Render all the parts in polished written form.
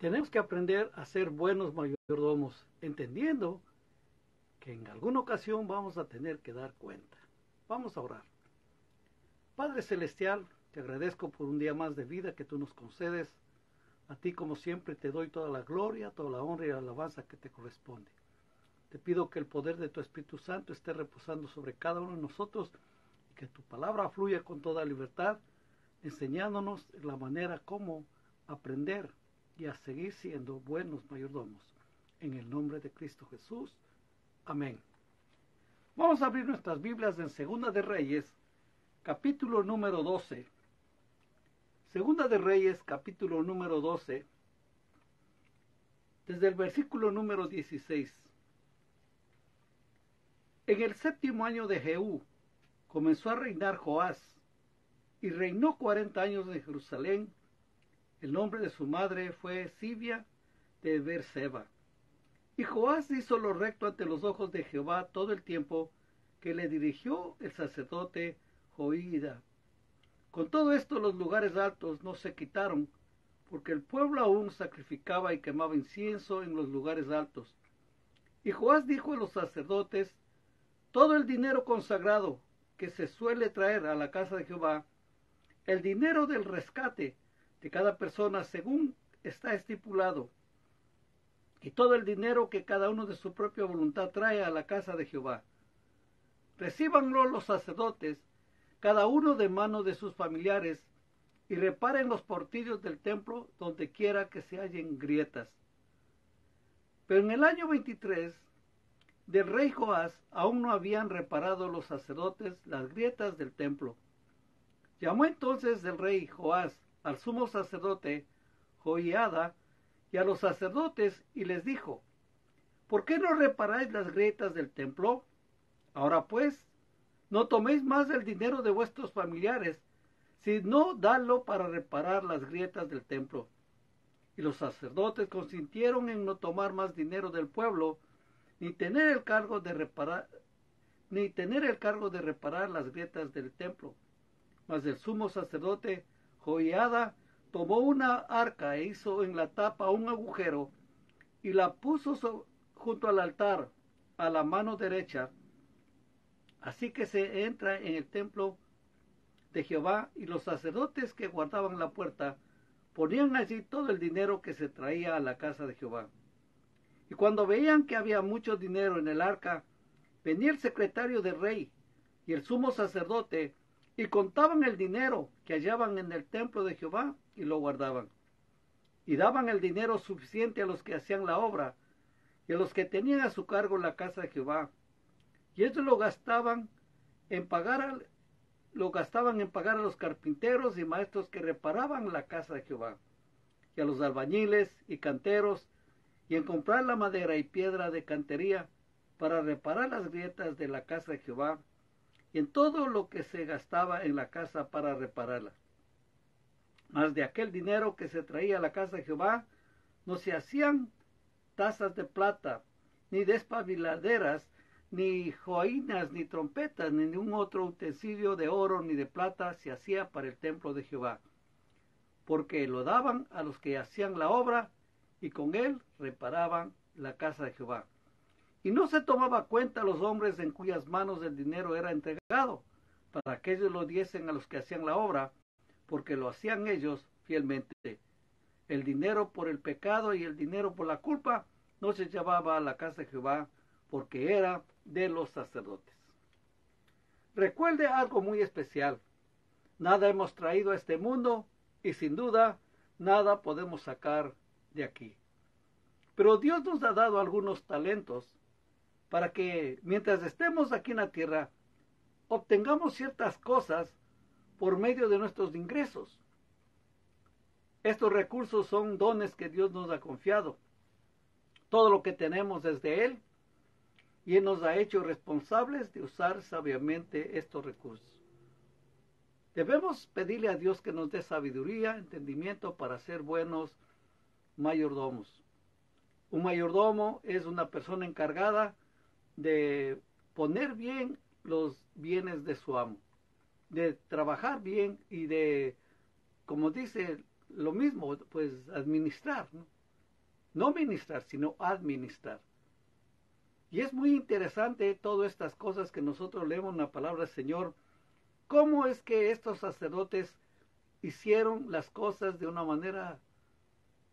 Tenemos que aprender a ser buenos mayordomos, entendiendo que en alguna ocasión vamos a tener que dar cuenta. Vamos a orar. Padre Celestial, te agradezco por un día más de vida que tú nos concedes. A ti, como siempre, te doy toda la gloria, toda la honra y la alabanza que te corresponde. Te pido que el poder de tu Espíritu Santo esté reposando sobre cada uno de nosotros y que tu palabra fluya con toda libertad, enseñándonos la manera como aprender y a seguir siendo buenos mayordomos. En el nombre de Cristo Jesús. Amén. Vamos a abrir nuestras Biblias en Segunda de Reyes, capítulo número 12. Segunda de Reyes, capítulo número 12, desde el versículo número 16. En el 7º año de Jehú comenzó a reinar Joás, y reinó 40 años en Jerusalén. El nombre de su madre fue Sibia de Beerseba. Y Joás hizo lo recto ante los ojos de Jehová todo el tiempo que le dirigió el sacerdote Joiada. Con todo esto los lugares altos no se quitaron, porque el pueblo aún sacrificaba y quemaba incienso en los lugares altos. Y Joás dijo a los sacerdotes: todo el dinero consagrado que se suele traer a la casa de Jehová, el dinero del rescate de cada persona según está estipulado, y todo el dinero que cada uno de su propia voluntad trae a la casa de Jehová, recíbanlo los sacerdotes, cada uno de mano de sus familiares, y reparen los portillos del templo donde quiera que se hallen grietas. Pero en el año 23 del rey Joás aún no habían reparado los sacerdotes las grietas del templo. Llamó entonces el rey Joás al sumo sacerdote Joiada y a los sacerdotes y les dijo: ¿por qué no reparáis las grietas del templo? Ahora pues, no toméis más del dinero de vuestros familiares, sino dadlo para reparar las grietas del templo. Y los sacerdotes consintieron en no tomar más dinero del pueblo, ni tener el cargo de reparar las grietas del templo. Mas el sumo sacerdote Joiada tomó una arca e hizo en la tapa un agujero y la puso junto al altar a la mano derecha. Así que se entra en el templo de Jehová, y los sacerdotes que guardaban la puerta ponían allí todo el dinero que se traía a la casa de Jehová. Y cuando veían que había mucho dinero en el arca, venía el secretario del rey y el sumo sacerdote, y contaban el dinero que hallaban en el templo de Jehová y lo guardaban. Y daban el dinero suficiente a los que hacían la obra y a los que tenían a su cargo la casa de Jehová. Y ellos lo gastaban en pagar a los carpinteros y maestros que reparaban la casa de Jehová, y a los albañiles y canteros, y en comprar la madera y piedra de cantería para reparar las grietas de la casa de Jehová, y en todo lo que se gastaba en la casa para repararla. Mas de aquel dinero que se traía a la casa de Jehová no se hacían tazas de plata, ni despabiladeras, ni joinas, ni trompetas, ni ningún otro utensilio de oro ni de plata se hacía para el templo de Jehová, porque lo daban a los que hacían la obra, y con él reparaban la casa de Jehová. Y no se tomaba cuenta a los hombres en cuyas manos el dinero era entregado, para que ellos lo diesen a los que hacían la obra, porque lo hacían ellos fielmente. El dinero por el pecado y el dinero por la culpa no se llevaba a la casa de Jehová, porque era de los sacerdotes. Recuerde algo muy especial: nada hemos traído a este mundo, y sin duda nada podemos sacar de aquí. Pero Dios nos ha dado algunos talentos para que mientras estemos aquí en la tierra obtengamos ciertas cosas por medio de nuestros ingresos. Estos recursos son dones que Dios nos ha confiado. Todo lo que tenemos es de Él, y Él nos ha hecho responsables de usar sabiamente estos recursos. Debemos pedirle a Dios que nos dé sabiduría, entendimiento para ser buenos mayordomos. Un mayordomo es una persona encargada de poner bien los bienes de su amo, de trabajar bien y de, como dice lo mismo, pues administrar, ¿no? No ministrar, sino administrar. Y es muy interesante todas estas cosas que nosotros leemos en la palabra del Señor. ¿Cómo es que estos sacerdotes hicieron las cosas de una manera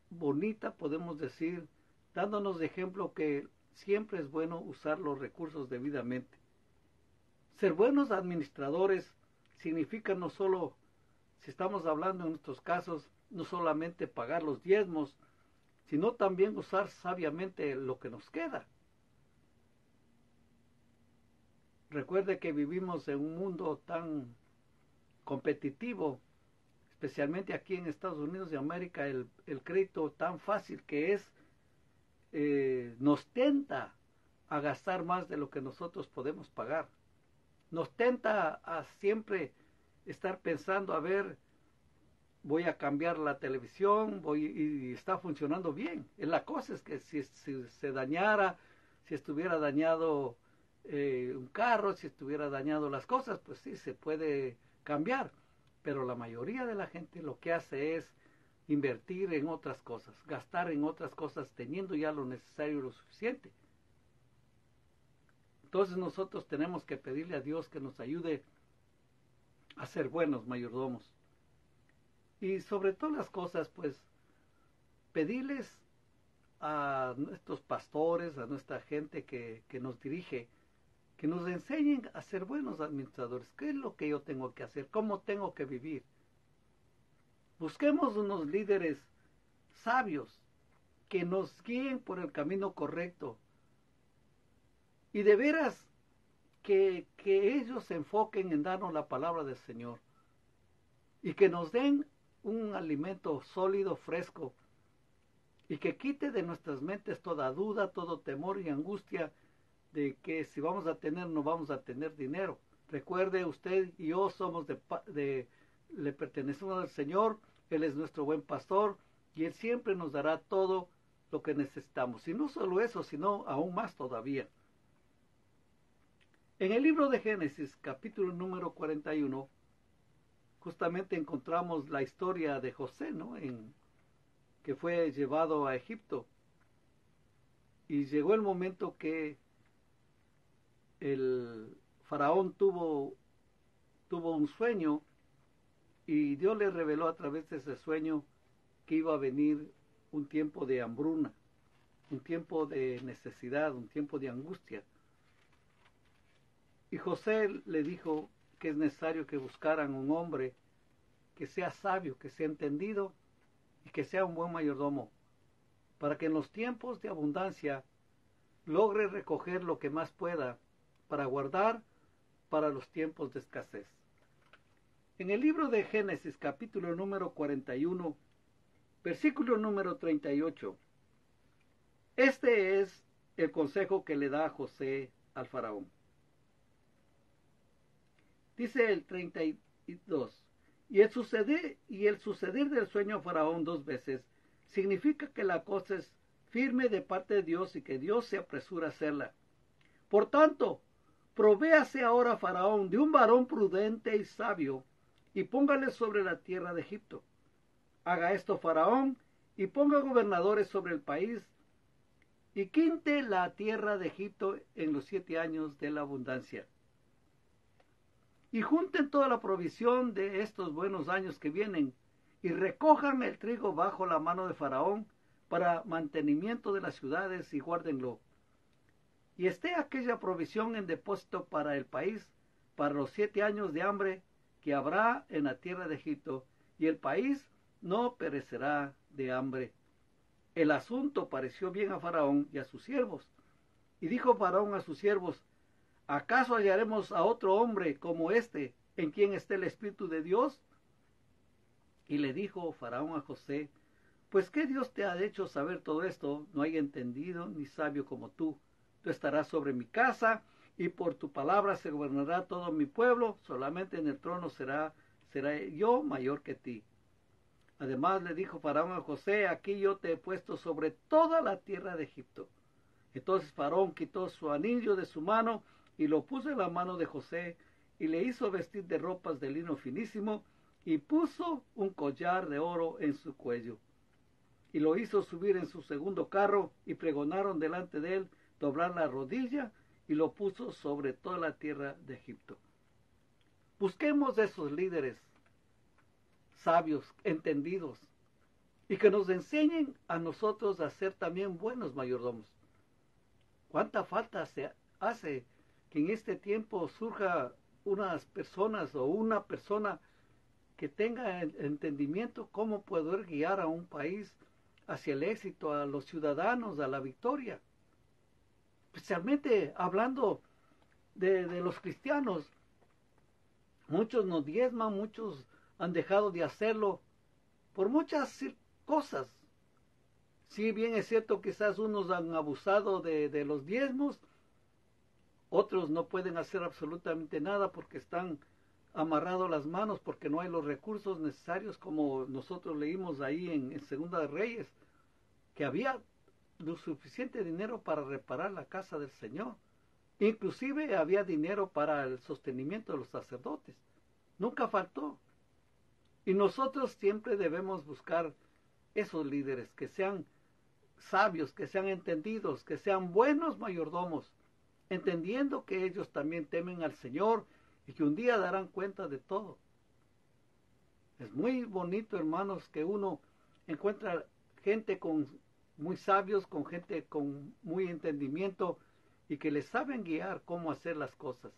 bonita, podemos decir, dándonos de ejemplo que siempre es bueno usar los recursos debidamente? Ser buenos administradores significa no solo, si estamos hablando en estos casos, no solamente pagar los diezmos, sino también usar sabiamente lo que nos queda. Recuerde que vivimos en un mundo tan competitivo, especialmente aquí en Estados Unidos de América, el crédito tan fácil que es, nos tenta a gastar más de lo que nosotros podemos pagar. Nos tenta a siempre estar pensando, a ver, voy a cambiar la televisión, y está funcionando bien. La cosa es que si se dañara, si estuviera dañado un carro, si estuviera dañado las cosas, pues sí, se puede cambiar. Pero la mayoría de la gente lo que hace es invertir en otras cosas, gastar en otras cosas, teniendo ya lo necesario y lo suficiente. Entonces nosotros tenemos que pedirle a Dios que nos ayude a ser buenos mayordomos. Y sobre todas las cosas, pues, pedirles a nuestros pastores, a nuestra gente que nos dirige, que nos enseñen a ser buenos administradores. ¿Qué es lo que yo tengo que hacer? ¿Cómo tengo que vivir? Busquemos unos líderes sabios que nos guíen por el camino correcto. Y de veras que ellos se enfoquen en darnos la palabra del Señor. Y que nos den un alimento sólido, fresco. Y que quite de nuestras mentes toda duda, todo temor y angustia de que si vamos a tener, no vamos a tener dinero. Recuerde, usted y yo somos le pertenecemos al Señor. Él es nuestro buen pastor y Él siempre nos dará todo lo que necesitamos. Y no solo eso, sino aún más todavía. En el libro de Génesis, capítulo número 41, justamente encontramos la historia de José, ¿no? Que fue llevado a Egipto. Y llegó el momento que el faraón tuvo un sueño y Dios le reveló a través de ese sueño que iba a venir un tiempo de hambruna, un tiempo de necesidad, un tiempo de angustia. Y José le dijo que es necesario que buscaran un hombre que sea sabio, que sea entendido y que sea un buen mayordomo, para que en los tiempos de abundancia logre recoger lo que más pueda para guardar para los tiempos de escasez. En el libro de Génesis, capítulo número 41, versículo número 38, este es el consejo que le da José al faraón. Dice el 32, y el suceder del sueño a faraón 2 veces significa que la cosa es firme de parte de Dios y que Dios se apresura a hacerla. Por tanto, provéase ahora faraón de un varón prudente y sabio y póngale sobre la tierra de Egipto. Haga esto faraón y ponga gobernadores sobre el país y quinte la tierra de Egipto en los 7 años de la abundancia. Y junten toda la provisión de estos buenos años que vienen y recojan el trigo bajo la mano de faraón para mantenimiento de las ciudades y guárdenlo. Y esté aquella provisión en depósito para el país, para los 7 años de hambre que habrá en la tierra de Egipto, y el país no perecerá de hambre. El asunto pareció bien a faraón y a sus siervos. Y dijo faraón a sus siervos, ¿acaso hallaremos a otro hombre como este, en quien esté el Espíritu de Dios? Y le dijo faraón a José, pues ¿qué Dios te ha hecho saber todo esto? No hay entendido ni sabio como tú. Tú estarás sobre mi casa, y por tu palabra se gobernará todo mi pueblo, solamente en el trono será yo mayor que ti. Además le dijo faraón a José, aquí yo te he puesto sobre toda la tierra de Egipto. Entonces faraón quitó su anillo de su mano y lo puso en la mano de José, y le hizo vestir de ropas de lino finísimo, y puso un collar de oro en su cuello. y lo hizo subir en su segundo carro, y pregonaron delante de él doblar la rodilla, y lo puso sobre toda la tierra de Egipto. Busquemos de esos líderes sabios, entendidos, y que nos enseñen a nosotros a ser también buenos mayordomos. ¿Cuánta falta se hace que en este tiempo surja unas personas o una persona que tenga el entendimiento cómo poder guiar a un país hacia el éxito, a los ciudadanos, a la victoria? Especialmente hablando de los cristianos, muchos nos diezman, muchos han dejado de hacerlo por muchas cosas. Si bien es cierto, quizás unos han abusado de los diezmos, otros no pueden hacer absolutamente nada porque están amarrados las manos, porque no hay los recursos necesarios, como nosotros leímos ahí en Segunda de Reyes, que había lo suficiente dinero para reparar la casa del Señor. Inclusive había dinero para el sostenimiento de los sacerdotes. Nunca faltó. Y nosotros siempre debemos buscar esos líderes que sean sabios, que sean entendidos, que sean buenos mayordomos, entendiendo que ellos también temen al Señor y que un día darán cuenta de todo. Es muy bonito, hermanos, que uno encuentra gente muy sabios, con gente con muy entendimiento y que les saben guiar cómo hacer las cosas.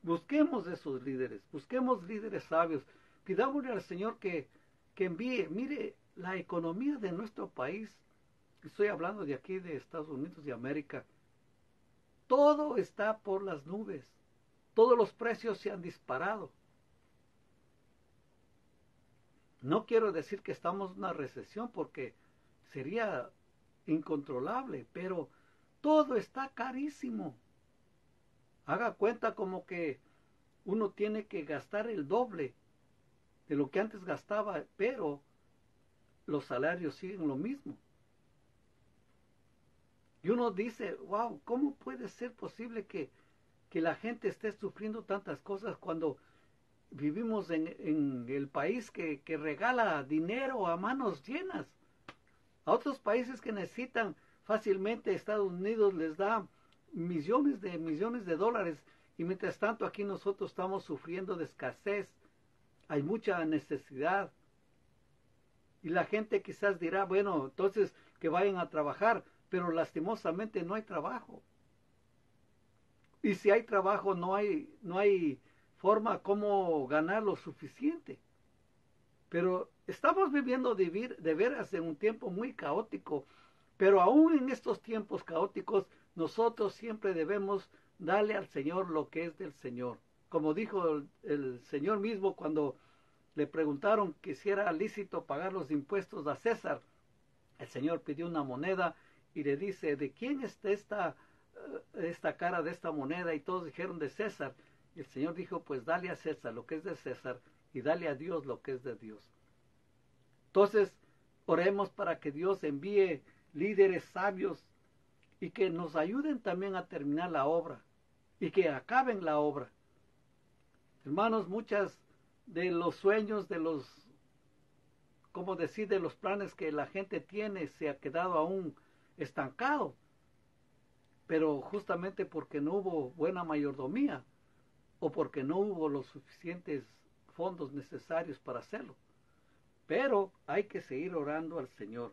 Busquemos esos líderes, busquemos líderes sabios, pidámosle al Señor que envíe. Mire, la economía de nuestro país, estoy hablando de aquí de Estados Unidos de América, todo está por las nubes, todos los precios se han disparado. No quiero decir que estamos en una recesión porque sería incontrolable, pero todo está carísimo. Haga cuenta como que uno tiene que gastar el doble de lo que antes gastaba, pero los salarios siguen lo mismo. Y uno dice, wow, ¿cómo puede ser posible que la gente esté sufriendo tantas cosas cuando vivimos en el país que regala dinero a manos llenas? A otros países que necesitan fácilmente, Estados Unidos les da millones de dólares, y mientras tanto aquí nosotros estamos sufriendo de escasez, hay mucha necesidad, y la gente quizás dirá, bueno, entonces que vayan a trabajar, pero lastimosamente no hay trabajo, y si hay trabajo no hay forma como ganar lo suficiente. Pero estamos viviendo de veras en un tiempo muy caótico, pero aún en estos tiempos caóticos nosotros siempre debemos darle al Señor lo que es del Señor. Como dijo el Señor mismo cuando le preguntaron que si era lícito pagar los impuestos a César, el Señor pidió una moneda y le dice, ¿de quién es esta cara de esta moneda? Y todos dijeron, de César. Y el Señor dijo, pues dale a César lo que es de César y dale a Dios lo que es de Dios. Entonces, oremos para que Dios envíe líderes sabios y que nos ayuden también a terminar la obra y que acaben la obra. Hermanos, muchas de los sueños, de los, como decir, de los planes que la gente tiene se ha quedado aún estancado, pero justamente porque no hubo buena mayordomía o porque no hubo los suficientes fondos necesarios para hacerlo. Pero hay que seguir orando al Señor.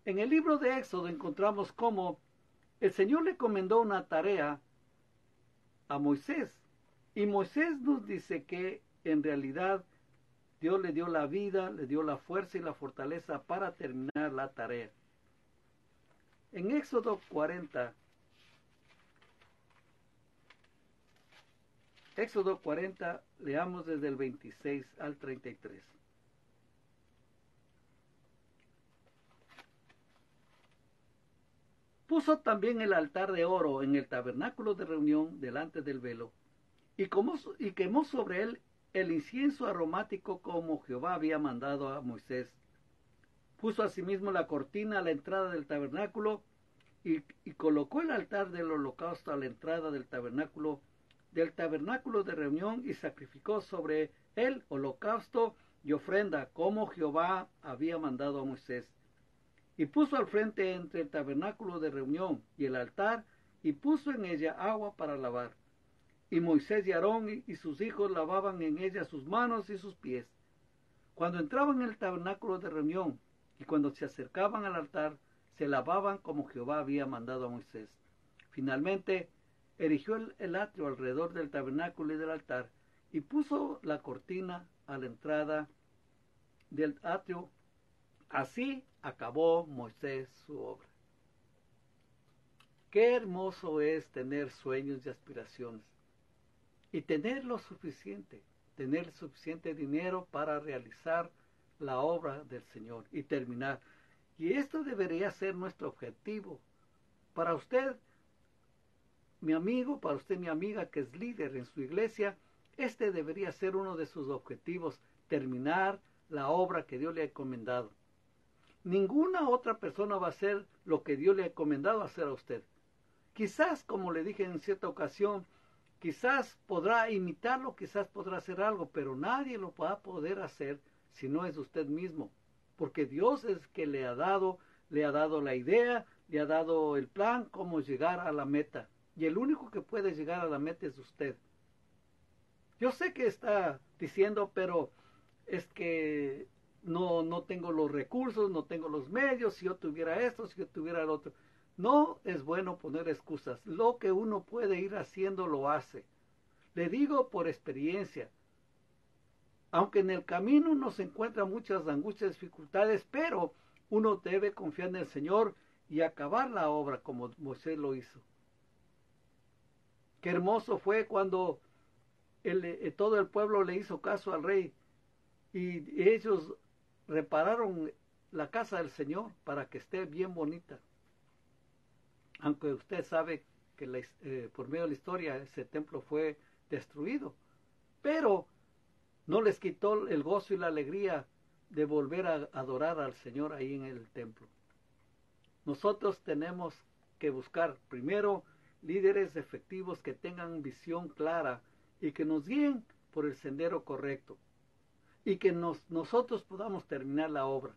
En el libro de Éxodo encontramos cómo el Señor le encomendó una tarea a Moisés. Y Moisés nos dice que en realidad Dios le dio la vida, le dio la fuerza y la fortaleza para terminar la tarea. En Éxodo 40, leamos desde el 26 al 33. Puso también el altar de oro en el tabernáculo de reunión delante del velo, y quemó sobre él el incienso aromático como Jehová había mandado a Moisés. Puso asimismo la cortina a la entrada del tabernáculo y colocó el altar del holocausto a la entrada del tabernáculo de reunión, y sacrificó sobre él holocausto y ofrenda como Jehová había mandado a Moisés. y puso al frente entre el tabernáculo de reunión y el altar, y puso en ella agua para lavar. Y Moisés y Aarón y sus hijos lavaban en ella sus manos y sus pies. Cuando entraban en el tabernáculo de reunión y cuando se acercaban al altar, se lavaban como Jehová había mandado a Moisés. Finalmente, erigió el atrio alrededor del tabernáculo y del altar, y puso la cortina a la entrada del atrio. Así acabó Moisés su obra. Qué hermoso es tener sueños y aspiraciones y tener suficiente dinero para realizar la obra del Señor y terminar. Y esto debería ser nuestro objetivo. Para usted, mi amigo, para usted, mi amiga, que es líder en su iglesia, este debería ser uno de sus objetivos, terminar la obra que Dios le ha encomendado. Ninguna otra persona va a hacer lo que Dios le ha encomendado hacer a usted. Quizás, como le dije en cierta ocasión, quizás podrá imitarlo, quizás podrá hacer algo, pero nadie lo va a poder hacer si no es usted mismo. Porque Dios es que le ha dado la idea, le ha dado el plan, cómo llegar a la meta. Y el único que puede llegar a la meta es usted. Yo sé que está diciendo, pero es que no tengo los recursos, no tengo los medios, si yo tuviera esto, si yo tuviera el otro. No es bueno poner excusas. Lo que uno puede ir haciendo, lo hace. Le digo por experiencia. Aunque en el camino nos encuentran muchas angustias, dificultades, pero uno debe confiar en el Señor y acabar la obra como Moisés lo hizo. Qué hermoso fue cuando todo el pueblo le hizo caso al rey y ellos repararon la casa del Señor para que esté bien bonita. Aunque usted sabe que por medio de la historia ese templo fue destruido, pero no les quitó el gozo y la alegría de volver a adorar al Señor ahí en el templo. Nosotros tenemos que buscar primero líderes efectivos que tengan visión clara y que nos guíen por el sendero correcto y que nosotros podamos terminar la obra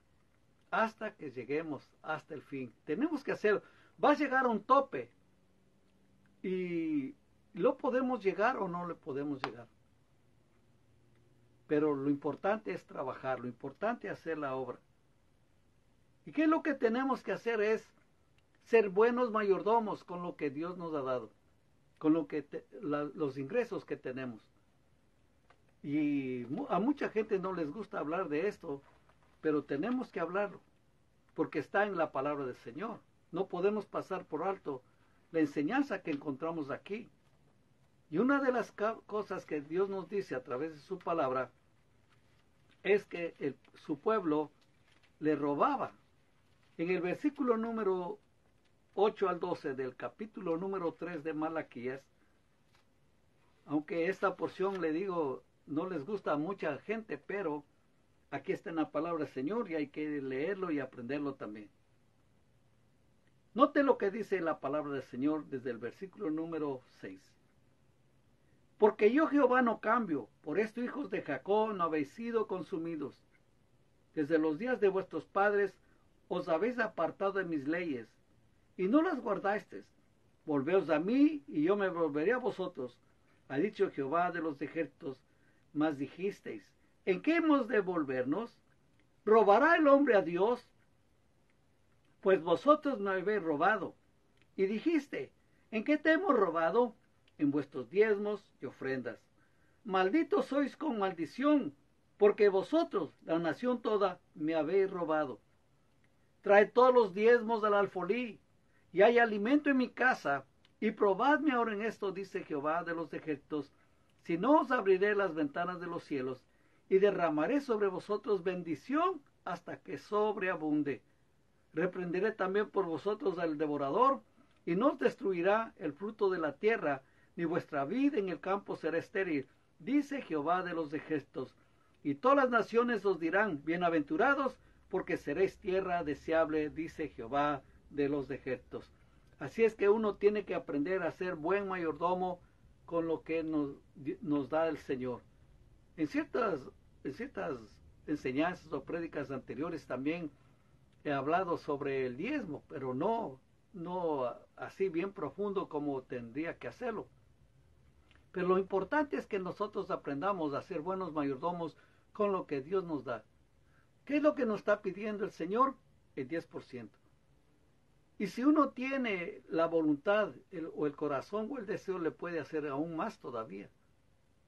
hasta que lleguemos hasta el fin. Tenemos que hacerlo. Va a llegar a un tope y ¿lo podemos llegar o no le podemos llegar? Pero lo importante es trabajar, lo importante es hacer la obra. ¿Y qué es lo que tenemos que hacer? Es ser buenos mayordomos con lo que Dios nos ha dado, con los ingresos que tenemos. Y a mucha gente no les gusta hablar de esto, pero tenemos que hablarlo, porque está en la palabra del Señor. No podemos pasar por alto la enseñanza que encontramos aquí. Y una de las cosas que Dios nos dice a través de su palabra es que su pueblo le robaba. En el versículo número 8 al 12 del capítulo número 3 de Malaquías, aunque esta porción, le digo, no les gusta a mucha gente, pero aquí está en la palabra del Señor y hay que leerlo y aprenderlo también. Note lo que dice la palabra del Señor desde el versículo número 6. Porque yo Jehová no cambio, por esto hijos de Jacob no habéis sido consumidos. Desde los días de vuestros padres os habéis apartado de mis leyes, y no las guardasteis. Volveos a mí, y yo me volveré a vosotros, ha dicho Jehová de los ejércitos. Mas dijisteis, ¿en qué hemos de volvernos? ¿Robará el hombre a Dios? Pues vosotros me habéis robado. Y dijiste, ¿en qué te hemos robado? En vuestros diezmos y ofrendas. Malditos sois con maldición, porque vosotros, la nación toda, me habéis robado. Traed todos los diezmos del alfolí, y hay alimento en mi casa, y probadme ahora en esto, dice Jehová de los ejércitos, si no os abriré las ventanas de los cielos, y derramaré sobre vosotros bendición hasta que sobreabunde. Reprenderé también por vosotros al devorador, y no os destruirá el fruto de la tierra, ni vuestra vid en el campo será estéril, dice Jehová de los ejércitos. Y todas las naciones os dirán, bienaventurados, porque seréis tierra deseable, dice Jehová de los ejércitos. Así es que uno tiene que aprender a ser buen mayordomo con lo que nos da el Señor. En ciertas enseñanzas o prédicas anteriores también he hablado sobre el diezmo, pero no así bien profundo como tendría que hacerlo. Pero lo importante es que nosotros aprendamos a ser buenos mayordomos con lo que Dios nos da. ¿Qué es lo que nos está pidiendo el Señor? El 10%. Y si uno tiene la voluntad o el corazón o el deseo, le puede hacer aún más todavía.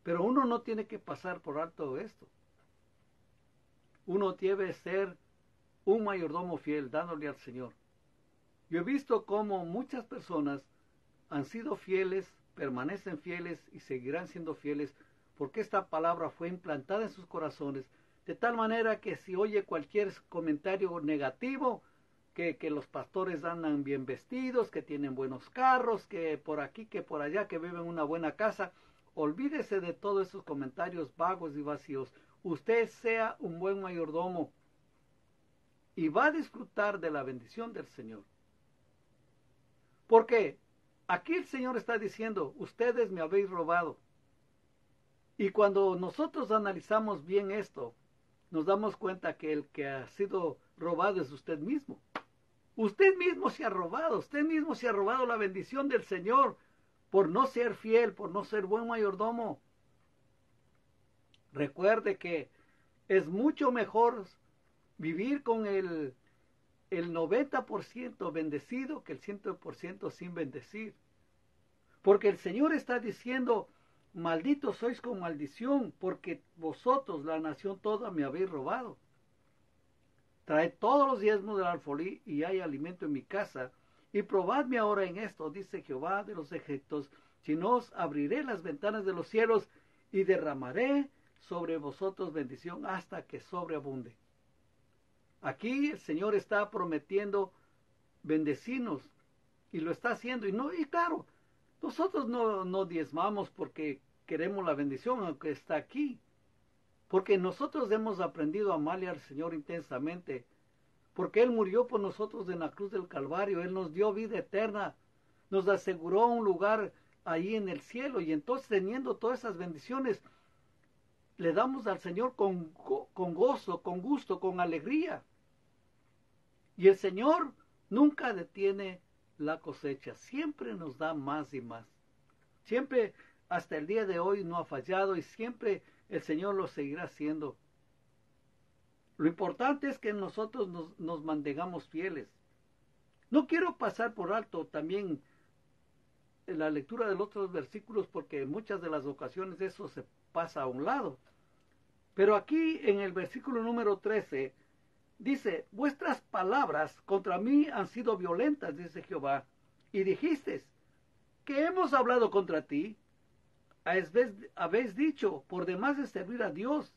Pero uno no tiene que pasar por alto esto. Uno debe ser un mayordomo fiel, dándole al Señor. Yo he visto cómo muchas personas han sido fieles, permanecen fieles y seguirán siendo fieles porque esta palabra fue implantada en sus corazones, de tal manera que si oye cualquier comentario negativo, que los pastores andan bien vestidos, que tienen buenos carros, que por aquí, que por allá, que viven en una buena casa, olvídese de todos esos comentarios vagos y vacíos. Usted sea un buen mayordomo y va a disfrutar de la bendición del Señor. Porque aquí el Señor está diciendo, ustedes me habéis robado. Y cuando nosotros analizamos bien esto, nos damos cuenta que el que ha sido robado es usted mismo. Usted mismo se ha robado, usted mismo se ha robado la bendición del Señor por no ser fiel, por no ser buen mayordomo. Recuerde que es mucho mejor vivir con el 90% bendecido que el 100% sin bendecir. Porque el Señor está diciendo, malditos sois con maldición, porque vosotros, la nación toda, me habéis robado. Traed todos los diezmos del alfolí y hay alimento en mi casa. Y probadme ahora en esto, dice Jehová de los ejércitos, si no os abriré las ventanas de los cielos y derramaré sobre vosotros bendición hasta que sobreabunde. Aquí el Señor está prometiendo bendecirnos y lo está haciendo. Y claro, nosotros no diezmamos porque queremos la bendición, aunque está aquí. Porque nosotros hemos aprendido a amarle al Señor intensamente. Porque Él murió por nosotros en la cruz del Calvario. Él nos dio vida eterna. Nos aseguró un lugar ahí en el cielo. Y entonces, teniendo todas esas bendiciones, le damos al Señor con gozo, con gusto, con alegría. Y el Señor nunca detiene la cosecha. Siempre nos da más y más. Siempre, hasta el día de hoy, no ha fallado y siempre el Señor lo seguirá haciendo. Lo importante es que nosotros nos mantengamos fieles. No quiero pasar por alto también la lectura de los otros versículos porque en muchas de las ocasiones eso se pasa a un lado. Pero aquí en el versículo número 13 dice, vuestras palabras contra mí han sido violentas, dice Jehová, y dijiste, ¿qué hemos hablado contra ti? Habéis dicho, por demás de servir a Dios,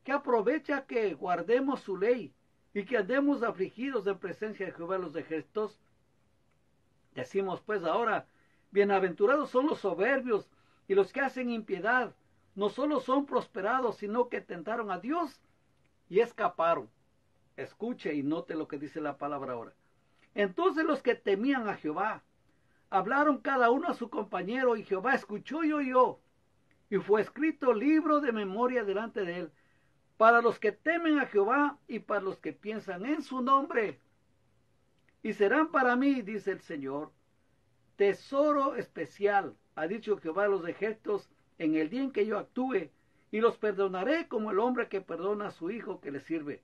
que aprovecha que guardemos su ley y que andemos afligidos en presencia de Jehová de los ejércitos. Decimos pues ahora, bienaventurados son los soberbios y los que hacen impiedad, no solo son prosperados, sino que tentaron a Dios y escaparon. Escuche y note lo que dice la palabra ahora. Entonces los que temían a Jehová hablaron cada uno a su compañero y Jehová escuchó y oyó. Y fue escrito libro de memoria delante de él para los que temen a Jehová y para los que piensan en su nombre. Y serán para mí, dice el Señor, tesoro especial, ha dicho Jehová de los ejércitos, en el día en que yo actúe, y los perdonaré como el hombre que perdona a su hijo que le sirve.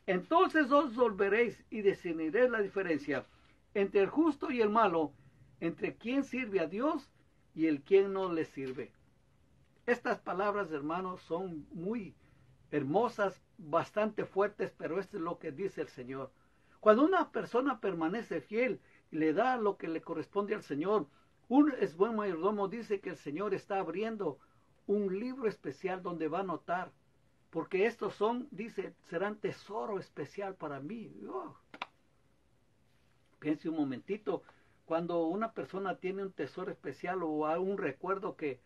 Entonces os volveréis y discerniréis la diferencia entre el justo y el malo, entre quien sirve a Dios y el quien no le sirve. Estas palabras, hermanos, son muy hermosas, bastante fuertes, pero esto es lo que dice el Señor. Cuando una persona permanece fiel y le da lo que le corresponde al Señor, un es buen mayordomo, dice que el Señor está abriendo un libro especial donde va a anotar, porque estos son, dice, serán tesoro especial para mí. Piense un momentito, cuando una persona tiene un tesoro especial o un recuerdo que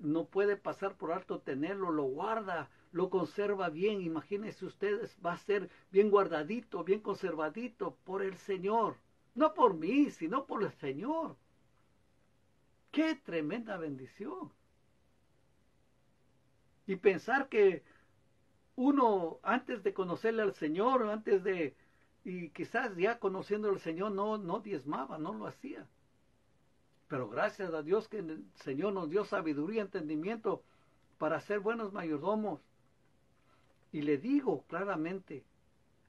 no puede pasar por alto tenerlo, lo guarda, lo conserva bien. Imagínense ustedes, va a ser bien guardadito, bien conservadito por el Señor. No por mí, sino por el Señor. ¡Qué tremenda bendición! Y pensar que uno, antes de conocerle al Señor, antes de y quizás ya conociendo al Señor no diezmaba, no lo hacía. Pero gracias a Dios que el Señor nos dio sabiduría y entendimiento para ser buenos mayordomos. Y le digo claramente,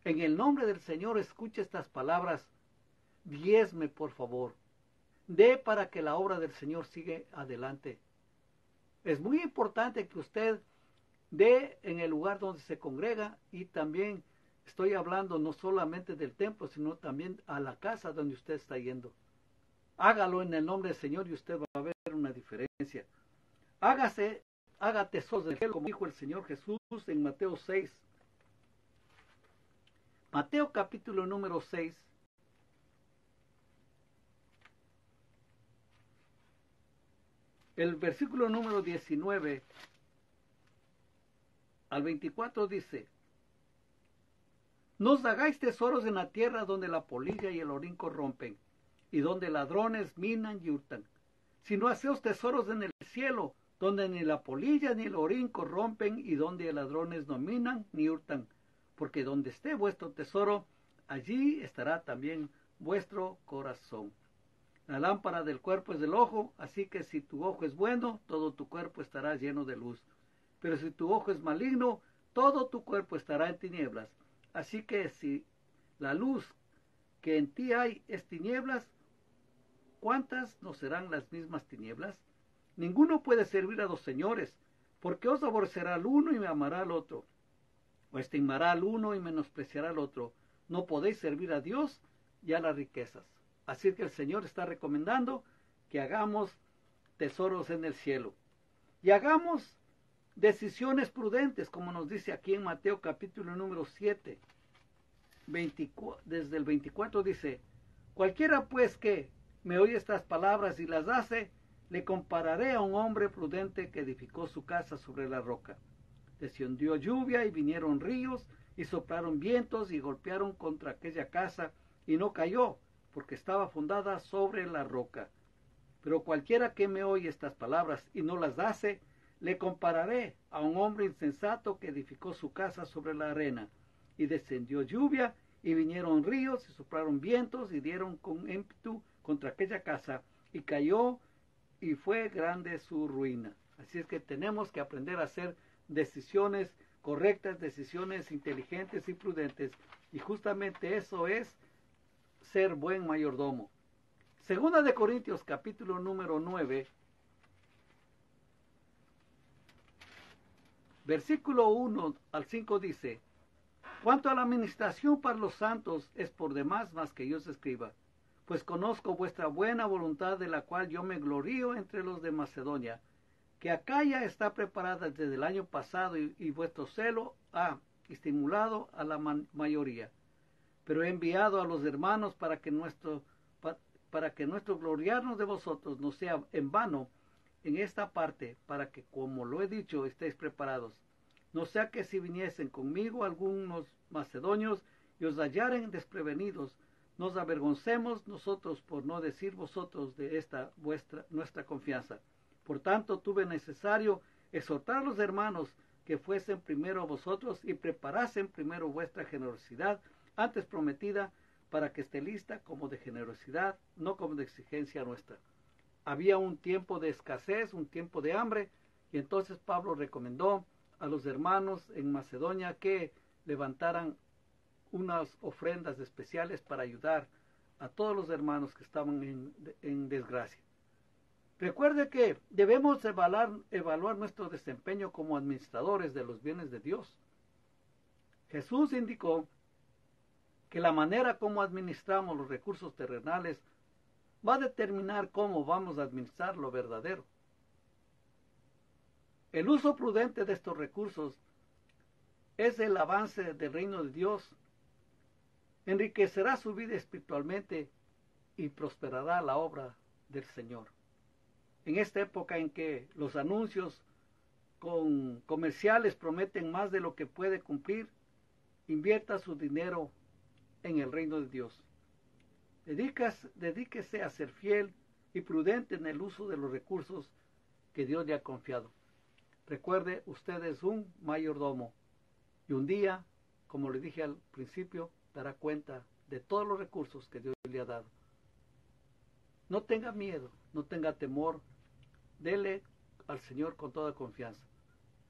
en el nombre del Señor, escuche estas palabras, diezme por favor, dé para que la obra del Señor siga adelante. Es muy importante que usted dé en el lugar donde se congrega, y también estoy hablando no solamente del templo, sino también a la casa donde usted está yendo. Hágalo en el nombre del Señor y usted va a ver una diferencia. Haga tesoros del cielo, como dijo el Señor Jesús en Mateo 6. Mateo capítulo número 6. El versículo número 19 al 24 dice: No os hagáis tesoros en la tierra donde la polilla y el orín corrompen, y donde ladrones minan y hurtan, sino haceos tesoros en el cielo, donde ni la polilla ni el orín corrompen, y donde ladrones no minan ni hurtan, porque donde esté vuestro tesoro, allí estará también vuestro corazón. La lámpara del cuerpo es del ojo, así que si tu ojo es bueno, todo tu cuerpo estará lleno de luz. Pero si tu ojo es maligno, todo tu cuerpo estará en tinieblas. Así que si la luz que en ti hay es tinieblas, ¿cuántas no serán las mismas tinieblas? Ninguno puede servir a dos señores, porque os aborrecerá al uno y me amará al otro, o estimará al uno y menospreciará al otro. No podéis servir a Dios y a las riquezas. Así que el Señor está recomendando que hagamos tesoros en el cielo y hagamos decisiones prudentes, como nos dice aquí en Mateo capítulo número 7, desde el 24 dice: Cualquiera pues que me oye estas palabras y las hace, le compararé a un hombre prudente que edificó su casa sobre la roca. Descendió lluvia y vinieron ríos y soplaron vientos y golpearon contra aquella casa, y no cayó, porque estaba fundada sobre la roca. Pero cualquiera que me oye estas palabras y no las hace, le compararé a un hombre insensato que edificó su casa sobre la arena. Y descendió lluvia, y vinieron ríos, y soplaron vientos, y dieron con ímpetu contra aquella casa, y cayó, y fue grande su ruina. Así es que tenemos que aprender a hacer decisiones correctas, decisiones inteligentes y prudentes. Y justamente eso es ser buen mayordomo. Segunda de Corintios capítulo número 9, versículo 1 al 5 dice: Cuanto a la administración para los santos, es por demás más que yo os escriba, pues conozco vuestra buena voluntad, de la cual yo me glorío entre los de Macedonia, que Acaya está preparada desde el año pasado, y vuestro celo ha estimulado a la mayoría. Pero he enviado a los hermanos para que nuestro gloriarnos de vosotros no sea en vano en esta parte, para que, como lo he dicho, estéis preparados. No sea que si viniesen conmigo algunos macedonios y os hallaren desprevenidos, nos avergoncemos nosotros, por no decir vosotros, de esta nuestra confianza. Por tanto, tuve necesario exhortar a los hermanos que fuesen primero vosotros y preparasen primero vuestra generosidad antes prometida, para que esté lista como de generosidad, no como de exigencia nuestra. Había un tiempo de escasez, un tiempo de hambre, y entonces Pablo recomendó a los hermanos en Macedonia que levantaran unas ofrendas especiales para ayudar a todos los hermanos que estaban en desgracia. Recuerde que debemos evaluar nuestro desempeño como administradores de los bienes de Dios. Jesús indicó que la manera como administramos los recursos terrenales va a determinar cómo vamos a administrar lo verdadero. El uso prudente de estos recursos es el avance del reino de Dios, enriquecerá su vida espiritualmente y prosperará la obra del Señor. En esta época en que los anuncios comerciales prometen más de lo que puede cumplir, invierta su dinero en el reino de Dios. Dedíquese a ser fiel y prudente en el uso de los recursos que Dios le ha confiado. Recuerde, usted es un mayordomo, y un día, como le dije al principio, dará cuenta de todos los recursos que Dios le ha dado. No tenga miedo, no tenga temor, dele al Señor con toda confianza.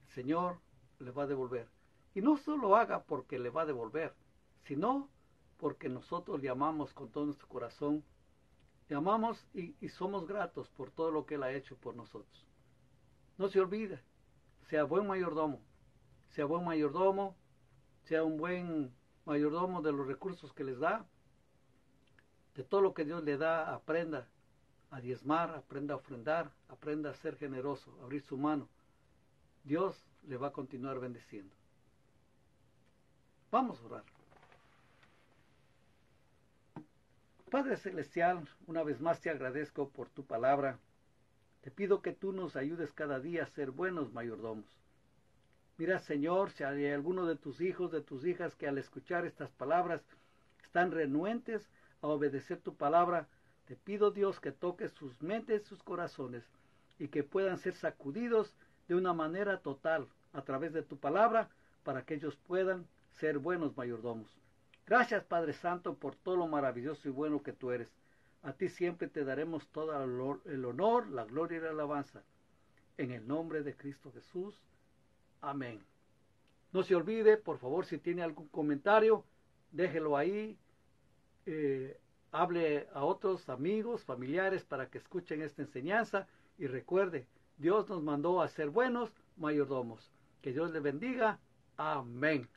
El Señor le va a devolver. Y no solo haga porque le va a devolver, sino porque nosotros le amamos con todo nuestro corazón. Le amamos y somos gratos por todo lo que Él ha hecho por nosotros. No se olvide, sea buen mayordomo, sea buen mayordomo, sea un buen mayordomo de los recursos que les da, de todo lo que Dios le da, aprenda a diezmar, aprenda a ofrendar, aprenda a ser generoso, a abrir su mano. Dios le va a continuar bendiciendo. Vamos a orar. Padre Celestial, una vez más te agradezco por tu palabra. Te pido que tú nos ayudes cada día a ser buenos mayordomos. Mira, Señor, si hay alguno de tus hijos, de tus hijas que al escuchar estas palabras están renuentes a obedecer tu palabra, te pido, Dios, que toques sus mentes, sus corazones y que puedan ser sacudidos de una manera total a través de tu palabra para que ellos puedan ser buenos mayordomos. Gracias, Padre Santo, por todo lo maravilloso y bueno que tú eres. A ti siempre te daremos todo el honor, la gloria y la alabanza. En el nombre de Cristo Jesús. Amén. No se olvide, por favor, si tiene algún comentario, déjelo ahí. Hable a otros amigos, familiares, para que escuchen esta enseñanza. Y recuerde, Dios nos mandó a ser buenos mayordomos. Que Dios le bendiga. Amén.